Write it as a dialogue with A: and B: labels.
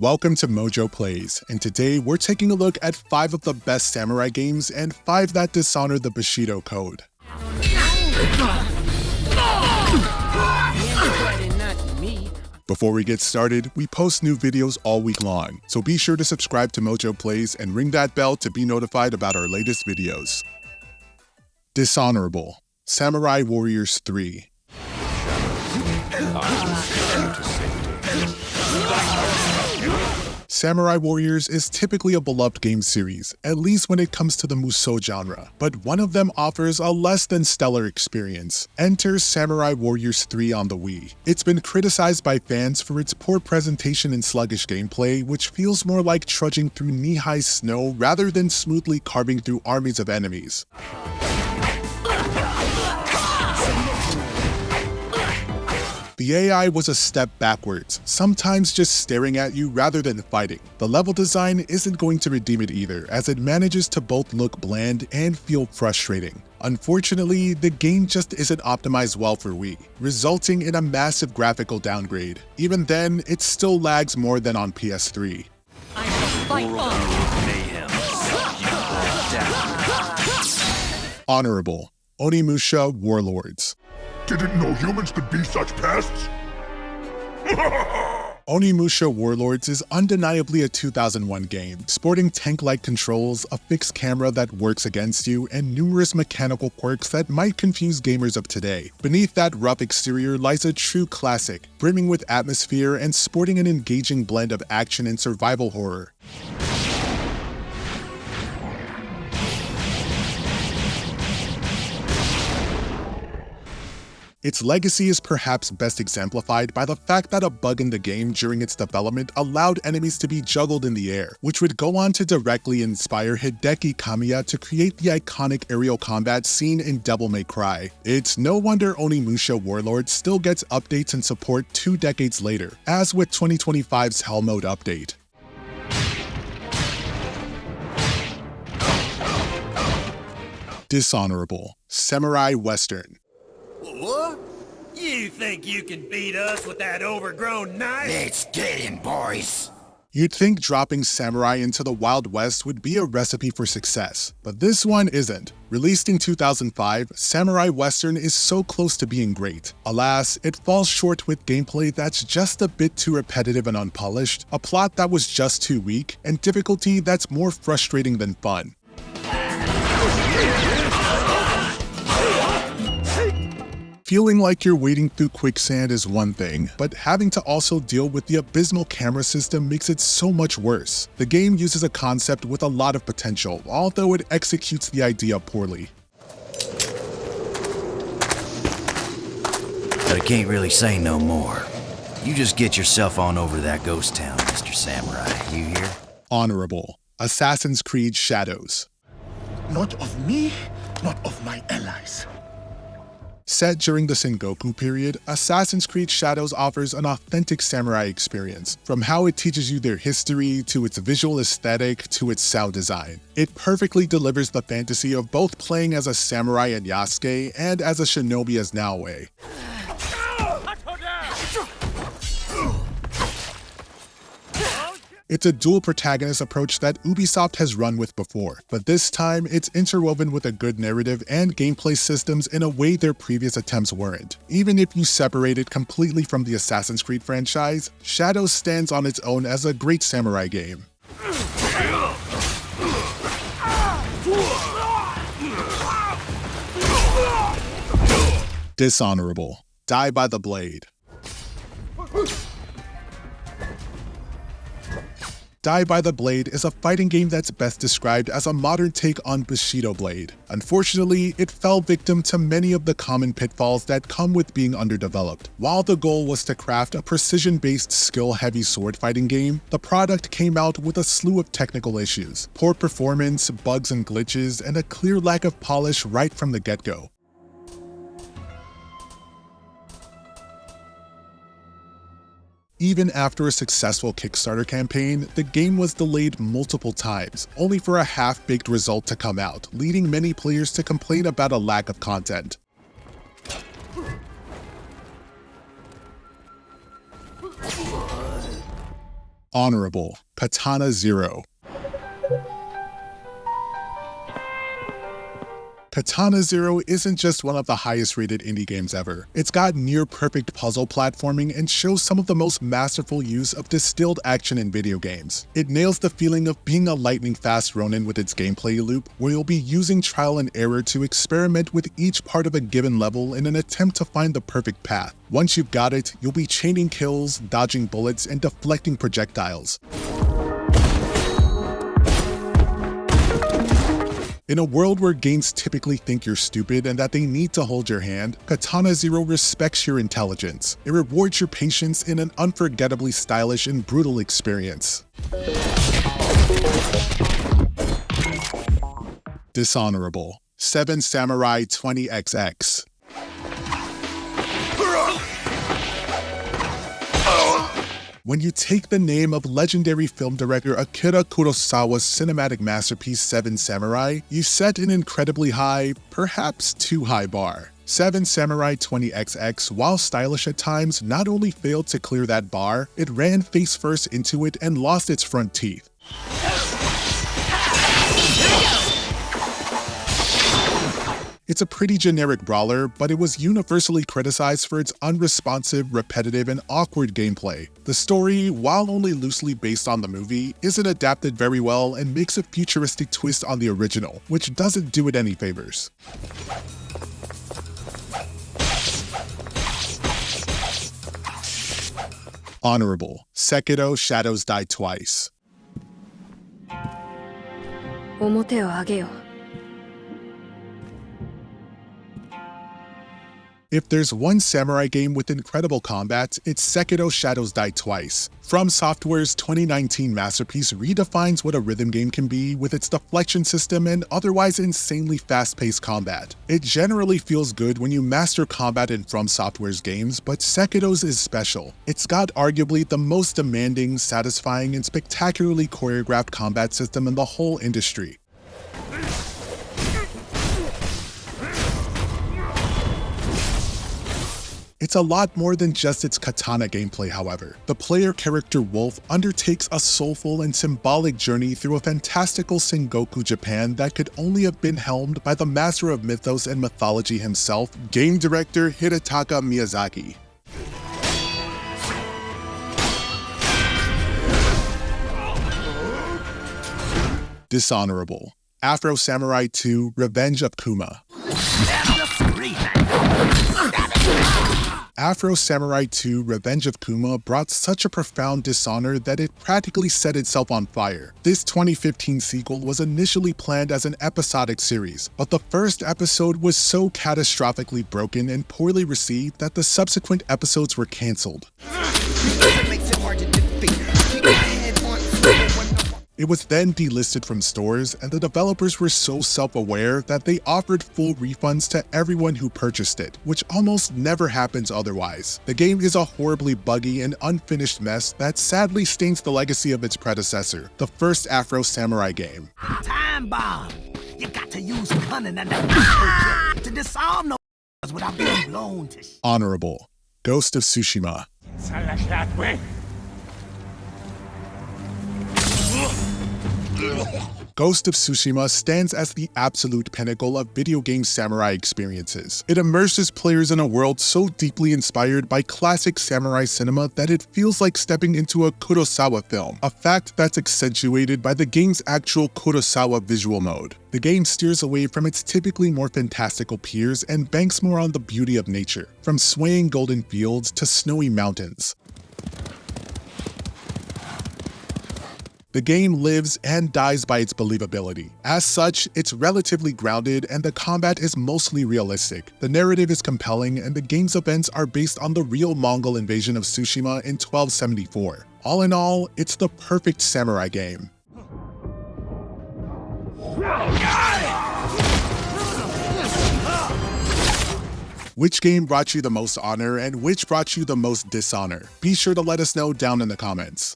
A: Welcome to MojoPlays, and today we're taking a look at 5 of the best samurai games and 5 that dishonor the Bushidō code. Before we get started, we post new videos all week long, so be sure to subscribe to MojoPlays and ring that bell to be notified about our latest videos. Dishonorable: Samurai Warriors 3. Samurai Warriors is typically a beloved game series, at least when it comes to the Musou genre, but one of them offers a less than stellar experience. Enter Samurai Warriors 3 on the Wii. It's been criticized by fans for its poor presentation and sluggish gameplay, which feels more like trudging through knee-high snow rather than smoothly carving through armies of enemies. The AI was a step backwards, sometimes just staring at you rather than fighting. The level design isn't going to redeem it either, as it manages to both look bland and feel frustrating. Unfortunately, the game just isn't optimized well for Wii, resulting in a massive graphical downgrade. Even then, it still lags more than on PS3. Honorable: Onimusha Warlords.
B: Didn't know humans could be such pests?
A: Onimusha Warlords is undeniably a 2001 game, sporting tank-like controls, a fixed camera that works against you, and numerous mechanical quirks that might confuse gamers of today. Beneath that rough exterior lies a true classic, brimming with atmosphere and sporting an engaging blend of action and survival horror. Its legacy is perhaps best exemplified by the fact that a bug in the game during its development allowed enemies to be juggled in the air, which would go on to directly inspire Hideki Kamiya to create the iconic aerial combat scene in Devil May Cry. It's no wonder Onimusha Warlords still gets updates and support 2 decades later, as with 2025's Hell Mode update. Dishonorable: Samurai Western.
C: What? You think you can beat us with that overgrown knife?
D: Let's get him, boys!
A: You'd think dropping Samurai into the Wild West would be a recipe for success, but this one isn't. Released in 2005, Samurai Western is so close to being great. Alas, it falls short with gameplay that's just a bit too repetitive and unpolished, a plot that was just too weak, and difficulty that's more frustrating than fun. Feeling like you're wading through quicksand is one thing, but having to also deal with the abysmal camera system makes it so much worse. The game uses a concept with a lot of potential, although it executes the idea poorly.
D: But I can't really say no more. You just get yourself on over to that ghost town, Mr. Samurai, you hear?
A: Honorable: Assassin's Creed Shadows.
B: Not of me, not of my allies.
A: Set during the Sengoku period, Assassin's Creed Shadows offers an authentic samurai experience, from how it teaches you their history, to its visual aesthetic, to its sound design. It perfectly delivers the fantasy of both playing as a samurai in Yasuke and as a shinobi as Naoe. It's a dual protagonist approach that Ubisoft has run with before, but this time it's interwoven with a good narrative and gameplay systems in a way their previous attempts weren't. Even if you separate it completely from the Assassin's Creed franchise, Shadows stands on its own as a great samurai game. Dishonorable: Die by the Blade. Die by the Blade is a fighting game that's best described as a modern take on Bushidō Blade. Unfortunately, it fell victim to many of the common pitfalls that come with being underdeveloped. While the goal was to craft a precision-based, skill-heavy sword fighting game, the product came out with a slew of technical issues, poor performance, bugs and glitches, and a clear lack of polish right from the get-go. Even after a successful Kickstarter campaign, the game was delayed multiple times, only for a half-baked result to come out, leading many players to complain about a lack of content. Honorable, Katana Zero. Katana Zero isn't just one of the highest rated indie games ever. It's got near perfect puzzle platforming and shows some of the most masterful use of distilled action in video games. It nails the feeling of being a lightning fast Ronin with its gameplay loop, where you'll be using trial and error to experiment with each part of a given level in an attempt to find the perfect path. Once you've got it, you'll be chaining kills, dodging bullets, and deflecting projectiles. In a world where games typically think you're stupid and that they need to hold your hand, Katana Zero respects your intelligence. It rewards your patience in an unforgettably stylish and brutal experience. Dishonorable, 7 Samurai 20XX. When you take the name of legendary film director Akira Kurosawa's cinematic masterpiece 7 Samurai, you set an incredibly high, perhaps too high bar. 7 Samurai 20XX, while stylish at times, not only failed to clear that bar, it ran face first into it and lost its front teeth. It's a pretty generic brawler, but it was universally criticized for its unresponsive, repetitive, and awkward gameplay. The story, while only loosely based on the movie, isn't adapted very well and makes a futuristic twist on the original, which doesn't do it any favors. Honorable, Sekiro Shadows Die Twice.
E: 表を上げよ。
A: If there's one samurai game with incredible combat, it's Sekiro Shadows Die Twice. From Software's 2019 masterpiece redefines what a rhythm game can be with its deflection system and otherwise insanely fast-paced combat. It generally feels good when you master combat in From Software's games, but Sekiro's is special. It's got arguably the most demanding, satisfying, and spectacularly choreographed combat system in the whole industry. It's a lot more than just its katana gameplay, however. The player character Wolf undertakes a soulful and symbolic journey through a fantastical Sengoku Japan that could only have been helmed by the master of mythos and mythology himself, game director Hidetaka Miyazaki. Dishonorable, Afro Samurai 2 Revenge of Kuma. Afro Samurai 2 Revenge of Kuma brought such a profound dishonor that it practically set itself on fire. This 2015 sequel was initially planned as an episodic series, but the first episode was so catastrophically broken and poorly received that the subsequent episodes were cancelled. It was then delisted from stores, and the developers were so self-aware that they offered full refunds to everyone who purchased it, which almost never happens otherwise. The game is a horribly buggy and unfinished mess that sadly stains the legacy of its predecessor, the first Afro Samurai game.
C: Time bomb! You got to use cunning and the to disarm those without being blown to
A: Honorable, Ghost of Tsushima. Ghost of Tsushima stands as the absolute pinnacle of video game samurai experiences. It immerses players in a world so deeply inspired by classic samurai cinema that it feels like stepping into a Kurosawa film, a fact that's accentuated by the game's actual Kurosawa visual mode. The game steers away from its typically more fantastical peers and banks more on the beauty of nature, from swaying golden fields to snowy mountains. The game lives and dies by its believability. As such, it's relatively grounded and the combat is mostly realistic. The narrative is compelling and the game's events are based on the real Mongol invasion of Tsushima in 1274. All in all, it's the perfect samurai game. Which game brought you the most honor and which brought you the most dishonor? Be sure to let us know down in the comments.